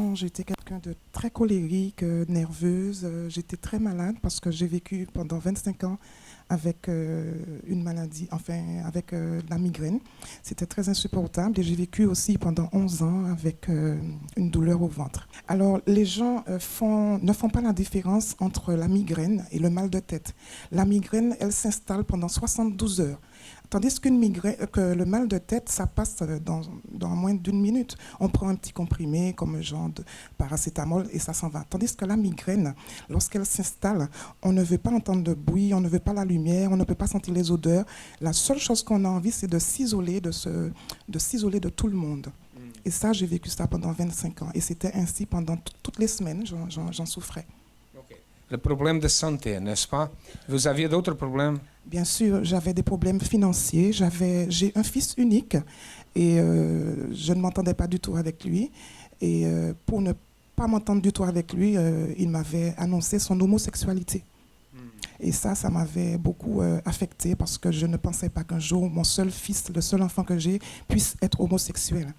Avant, j'étais quelqu'un de très colérique, nerveuse. J'étais très malade parce que j'ai vécu pendant 25 ans avec une maladie, enfin avec la migraine. C'était très insupportable et j'ai vécu aussi pendant 11 ans avec une douleur au ventre. Alors, les gens ne font pas la différence entre la migraine et le mal de tête. La migraine, elle s'installe pendant 72 heures. Tandis que le mal de tête, ça passe dans moins d'une minute. On prend un petit comprimé comme un genre de paracétamol et ça s'en va. Tandis que la migraine, lorsqu'elle s'installe, on ne veut pas entendre de bruit, on ne veut pas la lumière, on ne peut pas sentir les odeurs. La seule chose qu'on a envie, c'est de s'isoler de tout le monde. Et ça, j'ai vécu ça pendant 25 ans. Et c'était ainsi pendant toutes les semaines, j'en souffrais. Okay. Le problème de santé, n'est-ce pas? Vous aviez d'autres problèmes? Bien sûr, j'avais des problèmes financiers. J'ai un fils unique et je ne m'entendais pas du tout avec lui. Et pour ne pas m'entendre du tout avec lui, il m'avait annoncé son homosexualité. Et ça m'avait beaucoup affectée parce que je ne pensais pas qu'un jour, mon seul fils, le seul enfant que j'ai, puisse être homosexuel.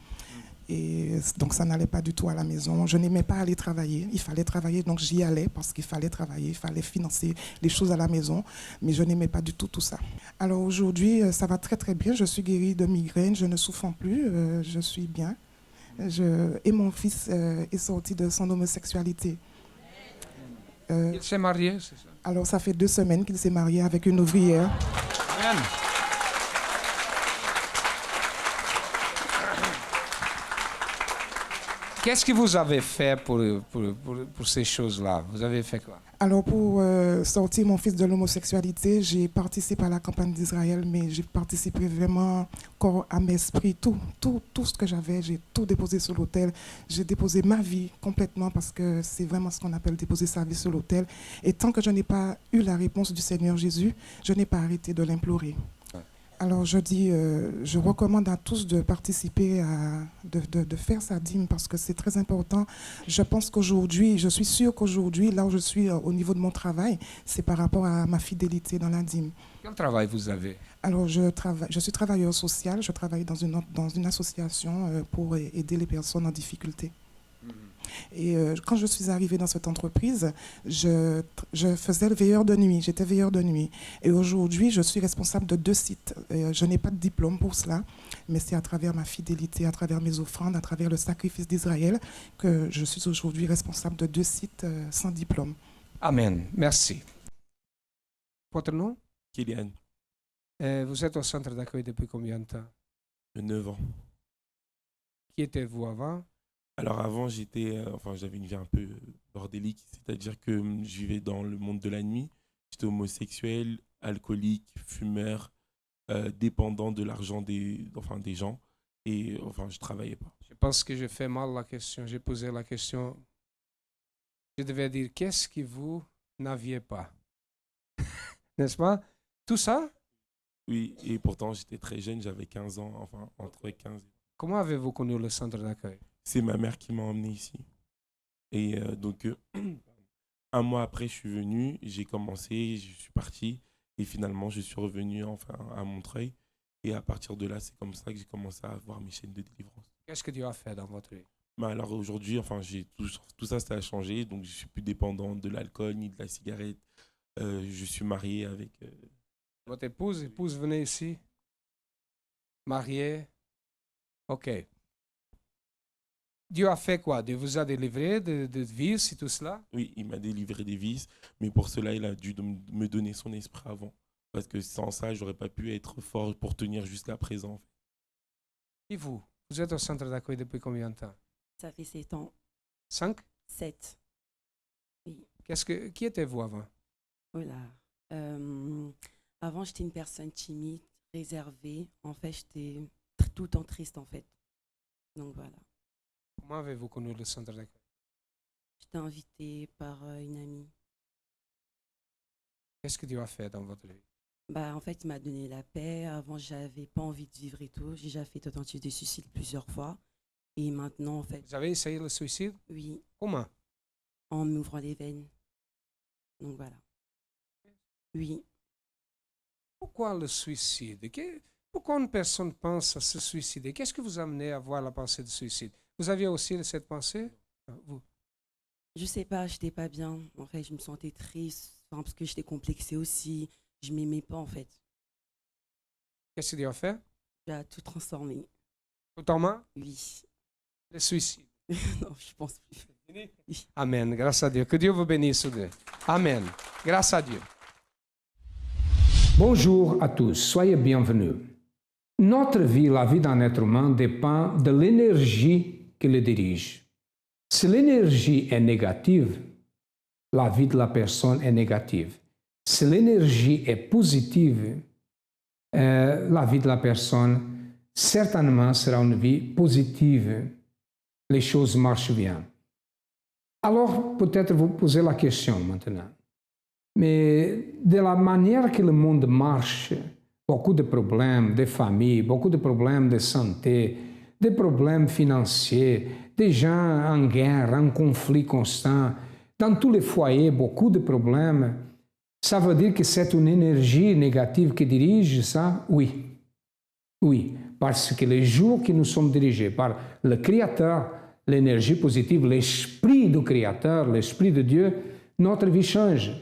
Et donc, ça n'allait pas du tout à la maison. Je n'aimais pas aller travailler. Il fallait travailler, donc j'y allais parce qu'il fallait travailler, il fallait financer les choses à la maison. Mais je n'aimais pas du tout ça. Alors aujourd'hui, ça va très très bien. Je suis guérie de migraine, je ne souffre plus, je suis bien. Et mon fils est sorti de son homosexualité. Il s'est marié, c'est ça? Alors, ça fait 2 semaines qu'il s'est marié avec une ouvrière. Amen. Qu'est-ce que vous avez fait pour ces choses-là? Vous avez fait quoi? Alors, pour sortir mon fils de l'homosexualité, j'ai participé à la campagne d'Israël, mais j'ai participé vraiment corps, âme, esprit, tout ce que j'avais, j'ai tout déposé sur l'autel. J'ai déposé ma vie complètement parce que c'est vraiment ce qu'on appelle déposer sa vie sur l'autel. Et tant que je n'ai pas eu la réponse du Seigneur Jésus, je n'ai pas arrêté de l'implorer. Alors je recommande à tous de participer, de faire sa dîme parce que c'est très important. Je pense qu'aujourd'hui, je suis sûre qu'aujourd'hui, là où je suis au niveau de mon travail, c'est par rapport à ma fidélité dans la dîme. Quel travail vous avez? Alors je suis travailleur social, je travaille dans une association pour aider les personnes en difficulté. Et quand je suis arrivée dans cette entreprise, je faisais le veilleur de nuit, j'étais veilleur de nuit. Et aujourd'hui, je suis responsable de 2 sites. Je n'ai pas de diplôme pour cela, mais c'est à travers ma fidélité, à travers mes offrandes, à travers le sacrifice d'Israël que je suis aujourd'hui responsable de 2 sites sans diplôme. Amen. Merci. Votre nom? Kylian, Vous êtes au centre d'accueil depuis combien de temps? 9 ans. Qui étiez-vous avant? Alors avant, j'avais une vie un peu bordélique, c'est-à-dire que je vivais dans le monde de la nuit. J'étais homosexuel, alcoolique, fumeur, dépendant de l'argent des gens. Et je travaillais pas. Je pense que j'ai fait mal la question. J'ai posé la question. Je devais dire qu'est-ce que vous n'aviez pas? N'est-ce pas? Tout ça? Oui, et pourtant j'étais très jeune, j'avais 15 ans, entre 15 et... Comment avez-vous connu le centre d'accueil? C'est ma mère qui m'a emmené ici. Et un mois après, je suis venu, j'ai commencé, je suis parti. Et finalement, je suis revenu à Montreuil. Et à partir de là, c'est comme ça que j'ai commencé à avoir mes chaînes de délivrance. Qu'est-ce que Dieu a fait dans votre vie? Alors aujourd'hui, tout ça, ça a changé. Donc, je suis plus dépendant de l'alcool ni de la cigarette. Je suis marié avec... Votre épouse venez ici? Mariée? OK. Dieu a fait quoi? Dieu vous a délivré de vices et tout cela? Oui, il m'a délivré des vices. Mais pour cela, il a dû me donner son esprit avant. Parce que sans ça, j'aurais pas pu être fort pour tenir jusqu'à présent. Et vous? Vous êtes au centre d'accueil depuis combien de temps? Ça fait 7 ans. 5? 7. Oui. Qui étiez-vous avant? Voilà. Avant, j'étais une personne timide, réservée. En fait, j'étais tout le temps triste, en fait. Donc, voilà. Comment avez-vous connu le centre d'accueil? J'étais invitée par une amie. Qu'est-ce que Dieu a fait dans votre vie? En fait, il m'a donné la paix. Avant, j'avais pas envie de vivre et tout. J'ai déjà fait tentative de suicide plusieurs fois. Et maintenant, en fait... Vous avez essayé le suicide? Oui. Comment? En m'ouvrant les veines. Donc, voilà. Oui. Pourquoi le suicide? Pourquoi une personne pense à se suicider? Qu'est-ce que vous amenez à avoir la pensée de suicide? Vous aviez aussi cette pensée? Vous. Je sais pas, j'étais pas bien. En fait, je me sentais triste, enfin, parce que j'étais complexée aussi. Je m'aimais pas, en fait. Qu'est-ce que Dieu a fait? J'ai tout transformé. Totalement? Oui. Le suicide. Non, je pense plus. Amen. Grâce à Dieu. Que Dieu vous bénisse. Amen. Grâce à Dieu. Bonjour à tous, soyez bienvenus. Notre vie, la vie d'un être humain, dépend de l'énergie qui le dirige. Si l'énergie est négative, la vie de la personne est négative. Si l'énergie est positive, la vie de la personne certainement sera une vie positive. Les choses marchent bien. Alors, peut-être vous posez la question maintenant. Mais de la manière que le monde marche, beaucoup de problèmes de famille, beaucoup de problèmes de santé, des problèmes financiers, des gens en guerre, en conflit constant, dans tous les foyers, beaucoup de problèmes. Ça veut dire que c'est une énergie négative qui dirige ça? Oui. Oui, parce que les jours que nous sommes dirigés par le Créateur, l'énergie positive, l'esprit du Créateur, l'esprit de Dieu, notre vie change.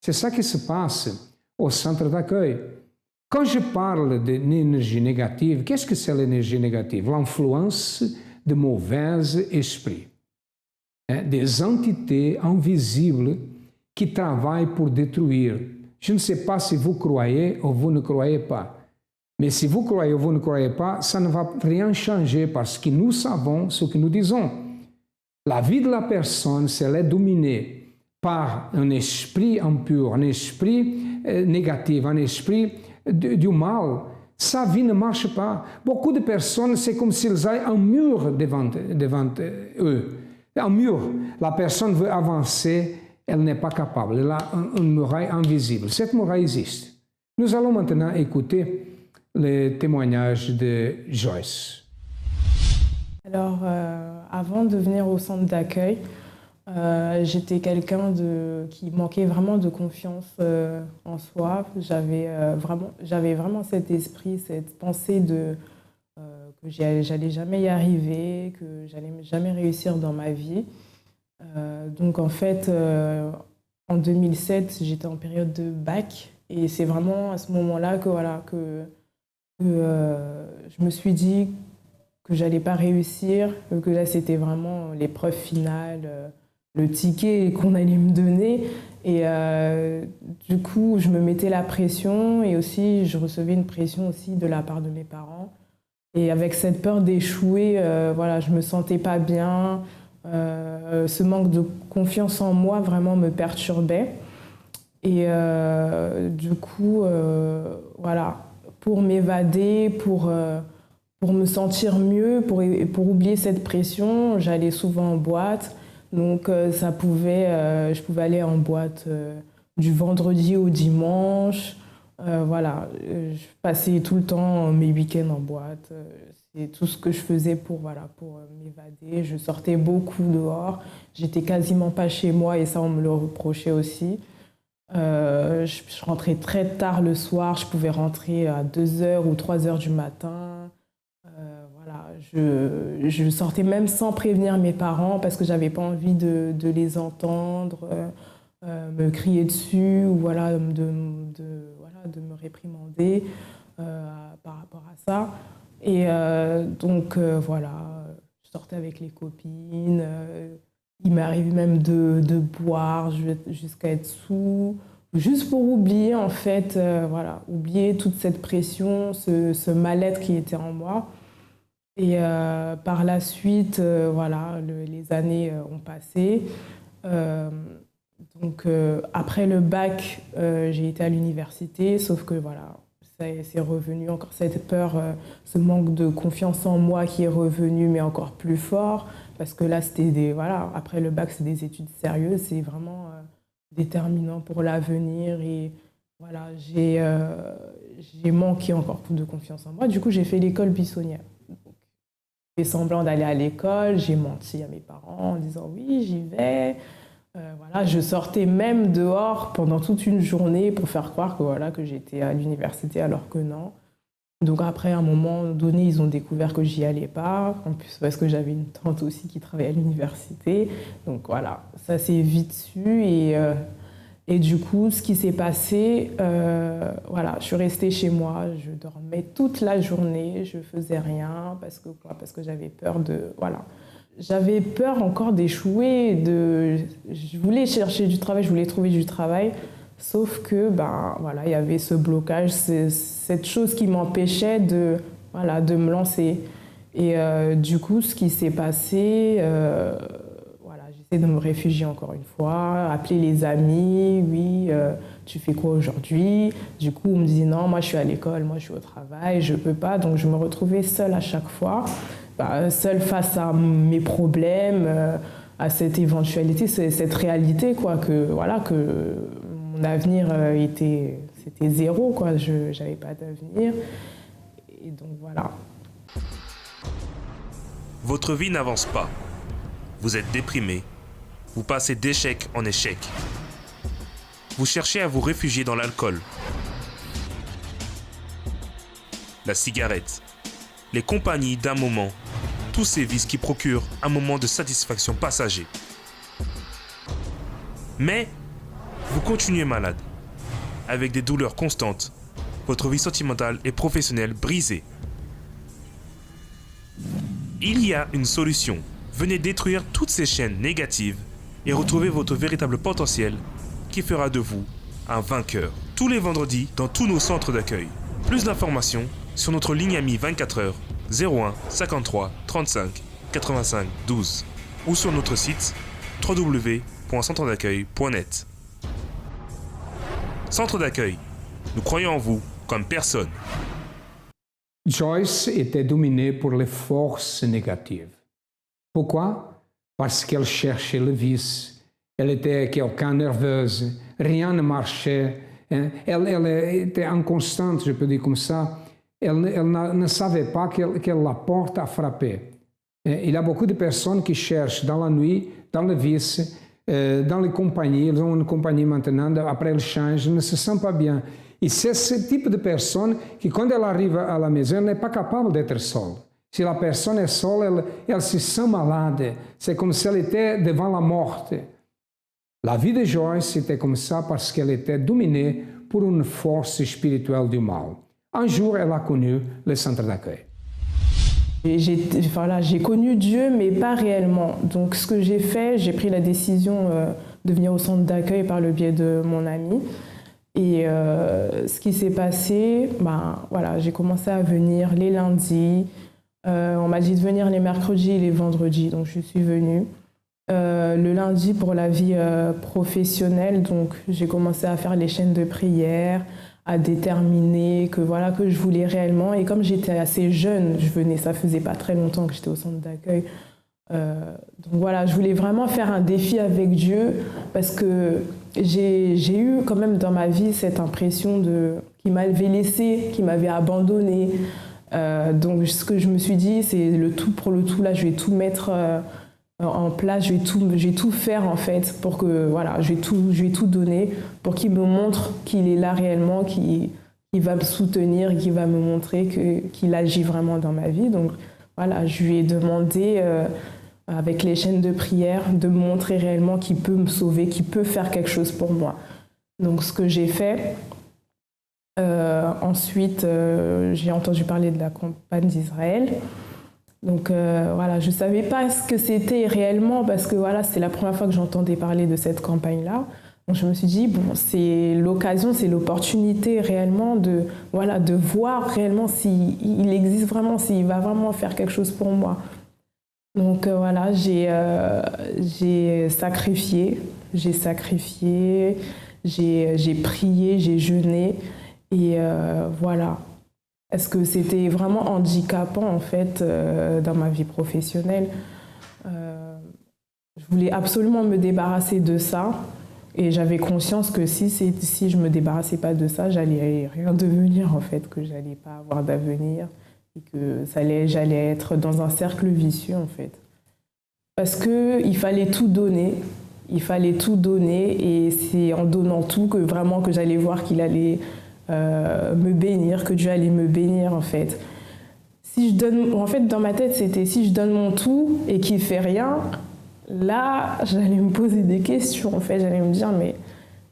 C'est ça qui se passe au centre d'accueil. Quand je parle d'une énergie négative, qu'est-ce que c'est l'énergie négative? L'influence de mauvais esprits, des entités invisibles qui travaillent pour détruire. Je ne sais pas si vous croyez ou vous ne croyez pas. Mais si vous croyez ou vous ne croyez pas, ça ne va rien changer parce que nous savons ce que nous disons. La vie de la personne, si elle est dominée par un esprit impur, un esprit négatif, un esprit du mal, sa vie ne marche pas. Beaucoup de personnes, c'est comme s'ils avaient un mur devant eux. Un mur. La personne veut avancer, elle n'est pas capable. Elle a une muraille invisible. Cette muraille existe. Nous allons maintenant écouter le témoignage de Joyce. Alors, avant de venir au centre d'accueil, j'étais quelqu'un qui manquait vraiment de confiance en soi. J'avais vraiment cet esprit, cette pensée que j'allais jamais y arriver, que j'allais jamais réussir dans ma vie. Donc en fait, en 2007, j'étais en période de bac et c'est vraiment à ce moment-là que je me suis dit que j'allais pas réussir, que là c'était vraiment l'épreuve finale, le ticket qu'on allait me donner. Et du coup, je me mettais la pression et aussi je recevais une pression aussi de la part de mes parents. Et avec cette peur d'échouer, je me sentais pas bien. Ce manque de confiance en moi vraiment me perturbait. Et du coup, pour m'évader, pour me sentir mieux, pour oublier cette pression, j'allais souvent en boîte. Donc je pouvais aller en boîte du vendredi au dimanche. Je passais tout le temps mes week-ends en boîte. C'est tout ce que je faisais pour m'évader. Je sortais beaucoup dehors. J'étais quasiment pas chez moi et ça, on me le reprochait aussi. Je rentrais très tard le soir. Je pouvais rentrer à 2h ou 3h du matin. Je sortais même sans prévenir mes parents parce que j'avais pas envie de les entendre me crier dessus ou de me réprimander par rapport à ça. Et je sortais avec les copines. Il m'arrive même de boire jusqu'à être sous, juste pour oublier en fait, oublier toute cette pression, ce mal-être qui était en moi. Et par la suite, les années ont passé. Après le bac, j'ai été à l'université, sauf que c'est revenu encore cette peur, ce manque de confiance en moi qui est revenu, mais encore plus fort, parce que là, après le bac, c'est des études sérieuses, c'est vraiment déterminant pour l'avenir. Et j'ai manqué encore plus de confiance en moi. Du coup, j'ai fait l'école buissonnière. J'ai fait semblant d'aller à l'école, j'ai menti à mes parents en disant oui, j'y vais. Je sortais même dehors pendant toute une journée pour faire croire que j'étais à l'université alors que non. Donc après, à un moment donné, ils ont découvert que j'y allais pas, en plus parce que j'avais une tante aussi qui travaillait à l'université. Donc voilà, ça s'est vite su et du coup, ce qui s'est passé, voilà, je suis restée chez moi, je dormais toute la journée, je faisais rien parce que j'avais peur de, voilà. J'avais peur encore d'échouer, je voulais chercher du travail, je voulais trouver du travail. Sauf que, voilà, il y avait ce blocage, cette chose qui m'empêchait de me lancer. Et du coup, ce qui s'est passé, voilà, j'essaie de me réfugier encore une fois, appeler les amis, oui, tu fais quoi aujourd'hui? Du coup, on me dit non, moi je suis à l'école, moi je suis au travail, je peux pas. Donc je me retrouvais seule à chaque fois, seule face à mes problèmes, à cette éventualité, cette réalité, quoi, que mon avenir c'était zéro, quoi. Je n'avais pas d'avenir. Et donc voilà. Votre vie n'avance pas. Vous êtes déprimé. Vous passez d'échec en échec. Vous cherchez à vous réfugier dans l'alcool, la cigarette, les compagnies d'un moment, tous ces vices qui procurent un moment de satisfaction passager. Mais vous continuez malade, avec des douleurs constantes, votre vie sentimentale et professionnelle brisée. Il y a une solution. Venez détruire toutes ces chaînes négatives et retrouver votre véritable potentiel qui fera de vous un vainqueur. Tous les vendredis dans tous nos centres d'accueil. Plus d'informations sur notre ligne amie 24 heures 01 53 35 85 12 ou sur notre site www.centredaccueil.net. Centre d'accueil, nous croyons en vous comme personne. Joyce était dominée par les forces négatives. Pourquoi? Parce qu'elle cherchait le vice. Elle était quelqu'un nerveuse, rien ne marchait. Elle était inconstante, je peux dire comme ça. Elle ne savait pas quelle porte à frapper. Il y a beaucoup de personnes qui cherchent dans la nuit, dans le vice, dans les compagnies. Ils ont une compagnie maintenant, après elles changent, ne se sentent pas bien. Et c'est ce type de personne qui, quand elle arrive à la maison, elle n'est pas capable d'être seule. Si la personne est seule, elle se sent malade. C'est comme si elle était devant la mort. La vie de Joyce était comme ça parce qu'elle était dominée par une force spirituelle du mal. Un jour, elle a connu le centre d'accueil. J'ai connu Dieu, mais pas réellement. Donc, ce que j'ai fait, j'ai pris la décision de venir au centre d'accueil par le biais de mon ami. Et ce qui s'est passé, voilà, j'ai commencé à venir les lundis. On m'a dit de venir les mercredis et les vendredis, donc je suis venue. Le lundi pour la vie professionnelle, donc j'ai commencé à faire les chaînes de prière, à déterminer que je voulais réellement. Et comme j'étais assez jeune, ça faisait pas très longtemps que j'étais au centre d'accueil. Donc voilà, je voulais vraiment faire un défi avec Dieu parce que j'ai eu quand même dans ma vie cette impression qu'il m'avait laissée, qu'il m'avait abandonnée. Donc ce que je me suis dit, c'est le tout pour le tout. Là, je vais tout mettre en place, je vais tout faire en fait pour que je vais tout donner pour qu'il me montre qu'il est là réellement, qu'il va me soutenir, qu'il va me montrer qu'il agit vraiment dans ma vie. Donc voilà, je lui ai demandé avec les chaînes de prière de me montrer réellement qu'il peut me sauver, qu'il peut faire quelque chose pour moi. Donc ce que j'ai fait. Ensuite, j'ai entendu parler de la campagne d'Israël. Donc je ne savais pas ce que c'était réellement parce que c'est la première fois que j'entendais parler de cette campagne-là. Donc je me suis dit, c'est l'occasion, c'est l'opportunité réellement de voir réellement s'il existe vraiment, s'il va vraiment faire quelque chose pour moi. Donc j'ai sacrifié, j'ai prié, j'ai jeûné. Et voilà. Est-ce que c'était vraiment handicapant en fait dans ma vie professionnelle? Je voulais absolument me débarrasser de ça et j'avais conscience que si je me débarrassais pas de ça, j'allais rien devenir en fait, que j'allais pas avoir d'avenir et que j'allais être dans un cercle vicieux en fait. Parce que il fallait tout donner. Et c'est en donnant tout que j'allais voir qu'il allait me bénir, que Dieu allait me bénir en fait. Si je donne, en fait, dans ma tête, c'était si je donne mon tout et qu'il ne fait rien, là, j'allais me poser des questions en fait. J'allais me dire, mais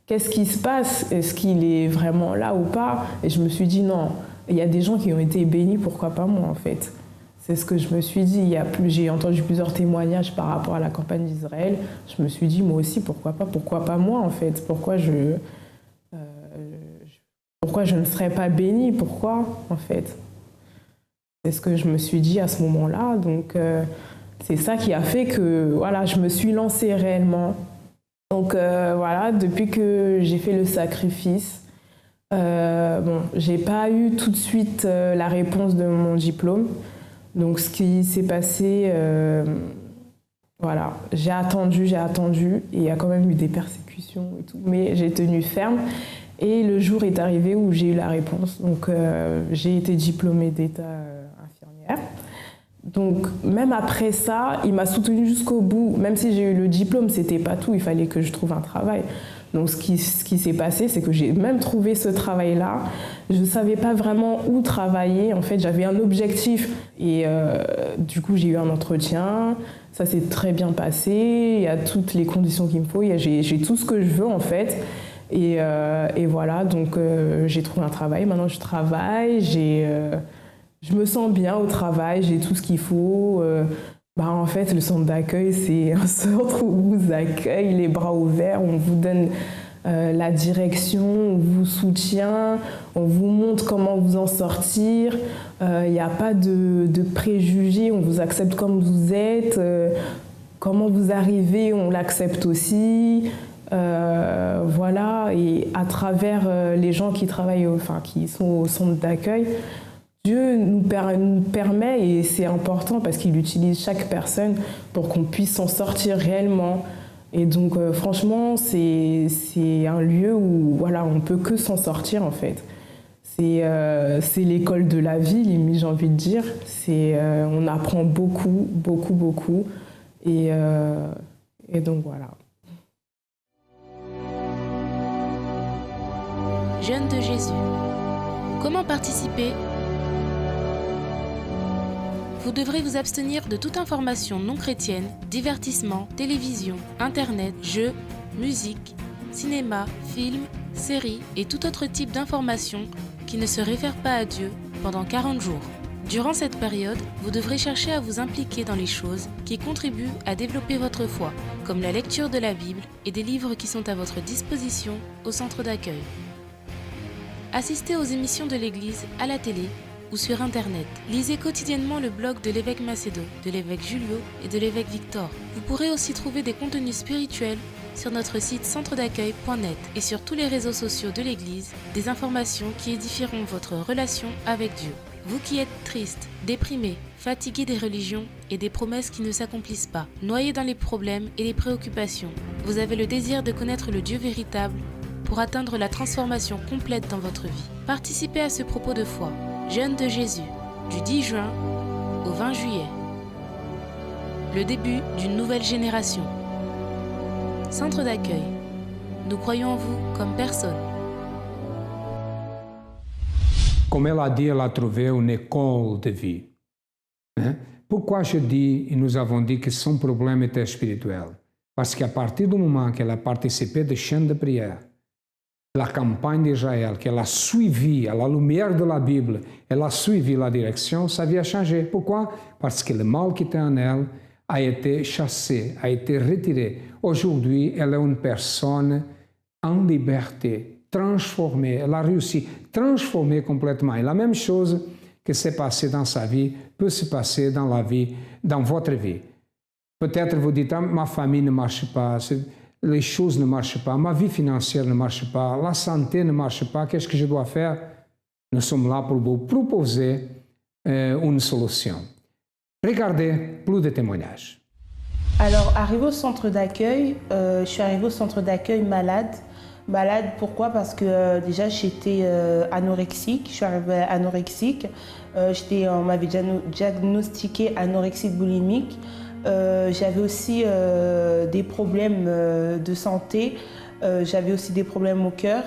qu'est-ce qui se passe? Est-ce qu'il est vraiment là ou pas? Et je me suis dit, non, il y a des gens qui ont été bénis, pourquoi pas moi en fait? C'est ce que je me suis dit. J'ai entendu plusieurs témoignages par rapport à la campagne d'Israël. Je me suis dit, moi aussi, pourquoi pas moi en fait? Pourquoi je ne serais pas bénie? Pourquoi en fait? C'est ce que je me suis dit à ce moment-là. Donc c'est ça qui a fait que voilà, je me suis lancée réellement. Donc voilà, depuis que j'ai fait le sacrifice, j'ai pas eu tout de suite la réponse de mon diplôme. Donc ce qui s'est passé, voilà, j'ai attendu, et il y a quand même eu des persécutions et tout, mais j'ai tenu ferme. Et le jour est arrivé où j'ai eu la réponse. Donc j'ai été diplômée d'état infirmière. Donc même après ça, il m'a soutenue jusqu'au bout. Même si j'ai eu le diplôme, c'était pas tout, il fallait que je trouve un travail. Donc ce qui s'est passé, c'est que j'ai même trouvé ce travail-là. Je ne savais pas vraiment où travailler. En fait, j'avais un objectif. Et du coup, j'ai eu un entretien. Ça s'est très bien passé. Il y a toutes les conditions qu'il me faut. J'ai tout ce que je veux, en fait. Et voilà, donc j'ai trouvé un travail. Maintenant, je travaille. Je me sens bien au travail. J'ai tout ce qu'il faut. En fait, le centre d'accueil, c'est un centre où on vous accueille, les bras ouverts, on vous donne la direction, on vous soutient, on vous montre comment vous en sortir. Il n'y a pas de préjugés, on vous accepte comme vous êtes. Comment vous arrivez, on l'accepte aussi. Voilà, et à travers les gens qui travaillent, qui sont au centre d'accueil, Dieu nous permet, et c'est important parce qu'il utilise chaque personne pour qu'on puisse s'en sortir réellement. Et donc franchement, c'est un lieu où voilà, on ne peut que s'en sortir en fait. C'est l'école de la vie, limite, j'ai envie de dire. On apprend beaucoup, beaucoup, beaucoup. Et donc voilà. Jeunes de Jésus. Comment participer ? Vous devrez vous abstenir de toute information non chrétienne, divertissement, télévision, internet, jeux, musique, cinéma, films, séries et tout autre type d'informations qui ne se réfèrent pas à Dieu pendant 40 jours. Durant cette période, vous devrez chercher à vous impliquer dans les choses qui contribuent à développer votre foi, comme la lecture de la Bible et des livres qui sont à votre disposition au centre d'accueil. Assistez aux émissions de l'Église à la télé ou sur Internet. Lisez quotidiennement le blog de l'évêque Macedo, de l'évêque Julio et de l'évêque Victor. Vous pourrez aussi trouver des contenus spirituels sur notre site centredaccueil.net et sur tous les réseaux sociaux de l'Église, des informations qui édifieront votre relation avec Dieu. Vous qui êtes triste, déprimé, fatigué des religions et des promesses qui ne s'accomplissent pas, noyé dans les problèmes et les préoccupations, vous avez le désir de connaître le Dieu véritable pour atteindre la transformation complète dans votre vie. Participez à ce propos de foi. Jeunes de Jésus, du 10 juin au 20 juillet. Le début d'une nouvelle génération. Centre d'accueil. Nous croyons en vous comme personne. Comme elle a dit, elle a trouvé une école de vie. Pourquoi je dis, et nous avons dit que son problème était spirituel? Parce qu'à partir du moment qu'elle a participé de chaînes de prière, la campagne d'Israël, qu'elle a suivi à la lumière de la Bible, elle a suivi la direction, sa vie a changé. Pourquoi? Parce que le mal qui était en elle a été chassé, a été retiré. Aujourd'hui, elle est une personne en liberté, transformée. Elle a réussi à transformer complètement. Et la même chose que s'est passé dans sa vie peut se passer dans la vie, dans votre vie. Peut-être vous dites, ma famille ne marche pas, les choses ne marchent pas, ma vie financière ne marche pas, la santé ne marche pas, qu'est-ce que je dois faire? Nous sommes là pour vous proposer une solution. Regardez plus de témoignages. Alors, arrivé au centre d'accueil, je suis arrivée au centre d'accueil malade. Malade, pourquoi? Parce que déjà, j'étais anorexique. Je suis arrivée anorexique. On m'avait diagnostiqué anorexie boulimique. J'avais aussi des problèmes de santé. J'avais aussi des problèmes au cœur.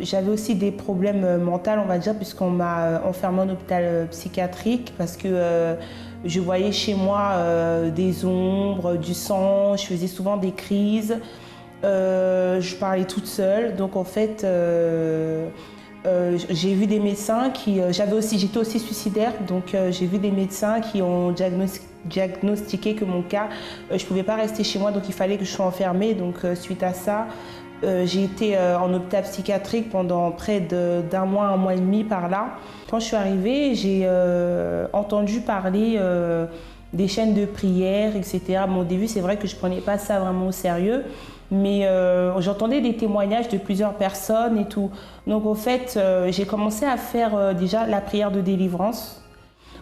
J'avais aussi des problèmes mentaux, on va dire, puisqu'on m'a enfermée en hôpital psychiatrique parce que je voyais chez moi des ombres, du sang, je faisais souvent des crises, je parlais toute seule. Donc en fait, j'ai vu des médecins j'étais aussi suicidaire, donc j'ai vu des médecins qui ont diagnostiqué que mon cas, je ne pouvais pas rester chez moi, donc il fallait que je sois enfermée. Donc suite à ça, j'ai été en hôpital psychiatrique pendant près d'un mois, un mois et demi par là. Quand je suis arrivée, j'ai entendu parler des chaînes de prière, etc. Bon, au début, c'est vrai que je ne prenais pas ça vraiment au sérieux, mais j'entendais des témoignages de plusieurs personnes et tout. Donc en fait, j'ai commencé à faire déjà la prière de délivrance.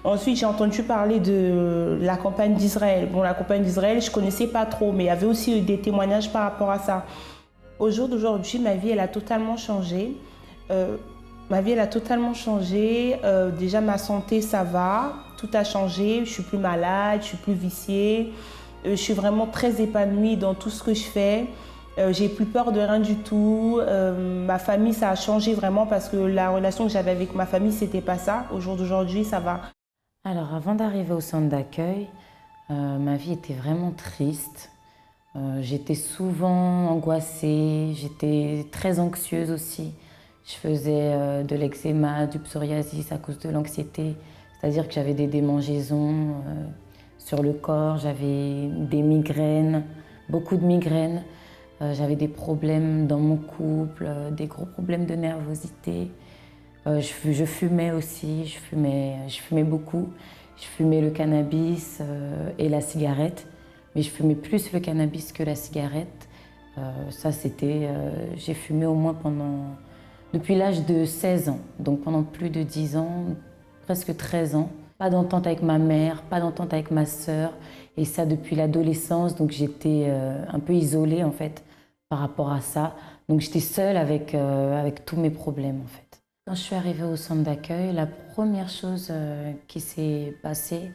Ensuite, j'ai entendu parler de la campagne d'Israël. Bon, la campagne d'Israël, je ne connaissais pas trop, mais il y avait aussi des témoignages par rapport à ça. Au jour d'aujourd'hui, ma vie, elle a totalement changé. Déjà, ma santé, ça va. Tout a changé. Je ne suis plus malade, je ne suis plus viciée. Je suis vraiment très épanouie dans tout ce que je fais. J'ai plus peur de rien du tout. Ma famille, ça a changé vraiment parce que la relation que j'avais avec ma famille, c'était pas ça. Au jour d'aujourd'hui, ça va. Alors, avant d'arriver au centre d'accueil, ma vie était vraiment triste. J'étais souvent angoissée, j'étais très anxieuse aussi. Je faisais de l'eczéma, du psoriasis à cause de l'anxiété. C'est-à-dire que j'avais des démangeaisons sur le corps, j'avais des migraines, beaucoup de migraines. J'avais des problèmes dans mon couple, des gros problèmes de nervosité. Je fumais aussi, je fumais beaucoup. Je fumais le cannabis et la cigarette, mais je fumais plus le cannabis que la cigarette. J'ai fumé au moins depuis l'âge de 16 ans, donc pendant plus de 10 ans, presque 13 ans. Pas d'entente avec ma mère, pas d'entente avec ma sœur, et ça depuis l'adolescence, donc j'étais un peu isolée en fait par rapport à ça. Donc j'étais seule avec tous mes problèmes en fait. Quand je suis arrivée au centre d'accueil, la première chose qui s'est passée,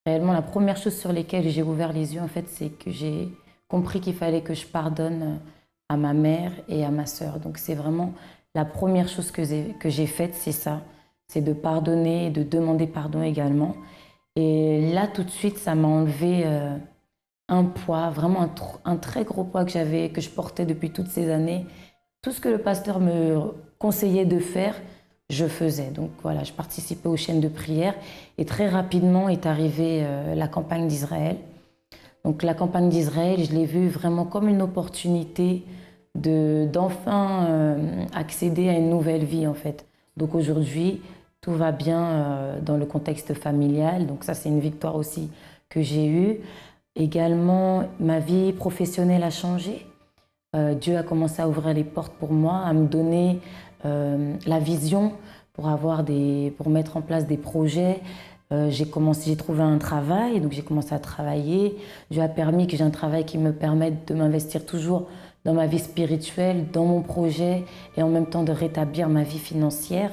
réellement la première chose sur laquelle j'ai ouvert les yeux, en fait, c'est que j'ai compris qu'il fallait que je pardonne à ma mère et à ma sœur. Donc c'est vraiment la première chose que j'ai faite, c'est ça. C'est de pardonner et de demander pardon également. Et là, tout de suite, ça m'a enlevé un poids, vraiment un très gros poids que je portais depuis toutes ces années. Tout ce que le pasteur me conseillait de faire, je faisais. Donc voilà, je participais aux chaînes de prière et très rapidement est arrivée la campagne d'Israël. Donc la campagne d'Israël, je l'ai vue vraiment comme une opportunité d'enfin accéder à une nouvelle vie en fait. Donc aujourd'hui, tout va bien dans le contexte familial. Donc ça, c'est une victoire aussi que j'ai eue. Également, ma vie professionnelle a changé. Dieu a commencé à ouvrir les portes pour moi, à me donner la vision pour mettre en place des projets. J'ai trouvé un travail, donc j'ai commencé à travailler. Dieu a permis que j'ai un travail qui me permette de m'investir toujours dans ma vie spirituelle, dans mon projet et en même temps de rétablir ma vie financière.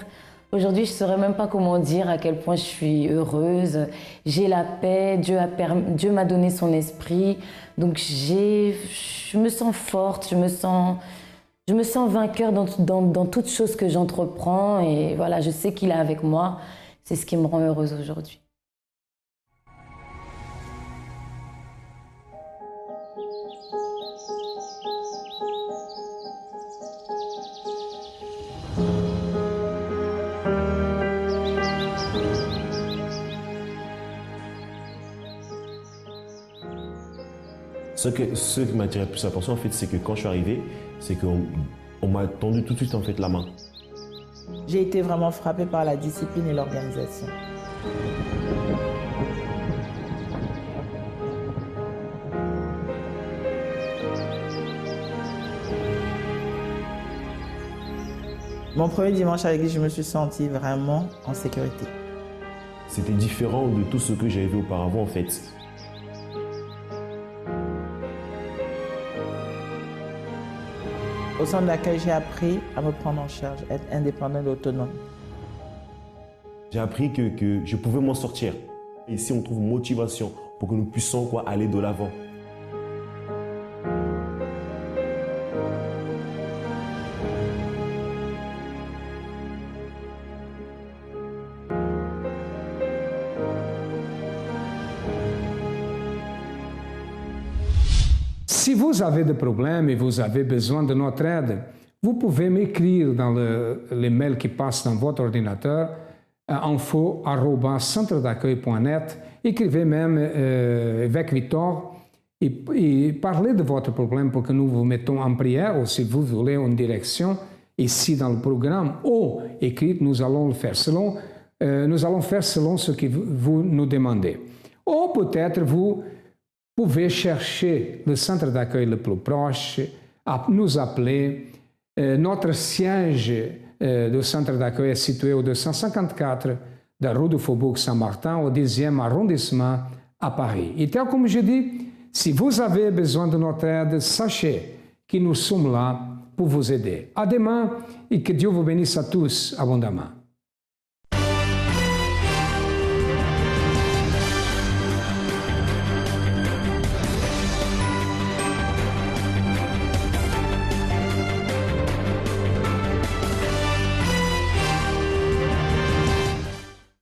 Aujourd'hui, je ne saurais même pas comment dire à quel point je suis heureuse. J'ai la paix, Dieu m'a donné son esprit. Donc je me sens forte, je me sens vainqueur dans toute chose que j'entreprends. Et voilà, je sais qu'il est avec moi. C'est ce qui me rend heureuse aujourd'hui. Ce qui m'a attiré plus l'attention, en fait, c'est que quand je suis arrivé, c'est qu'on m'a tendu tout de suite en fait, la main. J'ai été vraiment frappée par la discipline et l'organisation. Mon premier dimanche avec lui, je me suis sentie vraiment en sécurité. C'était différent de tout ce que j'avais vu auparavant, en fait. Au centre d'accueil, j'ai appris à me prendre en charge, être indépendante et autonome. J'ai appris que je pouvais m'en sortir. Ici, on trouve motivation pour que nous puissions aller de l'avant. si vous avez des problèmes et vous avez besoin de notre aide, vous pouvez m'écrire dans les mails qui passent dans votre ordinateur info@centredaccueil.net. Écrivez même avec Victor et parlez de votre problème pour que nous vous mettons en prière, ou si vous voulez une direction ici dans le programme, ou écrire, nous allons faire selon ce que vous nous demandez. Ou peut-être vous pouvez chercher le centre d'accueil le plus proche, nous appeler. Notre siège du centre d'accueil est situé au 254 de la rue du Faubourg Saint-Martin, au 10e arrondissement à Paris. Et tel comme je dis, si vous avez besoin de notre aide, sachez que nous sommes là pour vous aider. À demain et que Dieu vous bénisse à tous abondamment.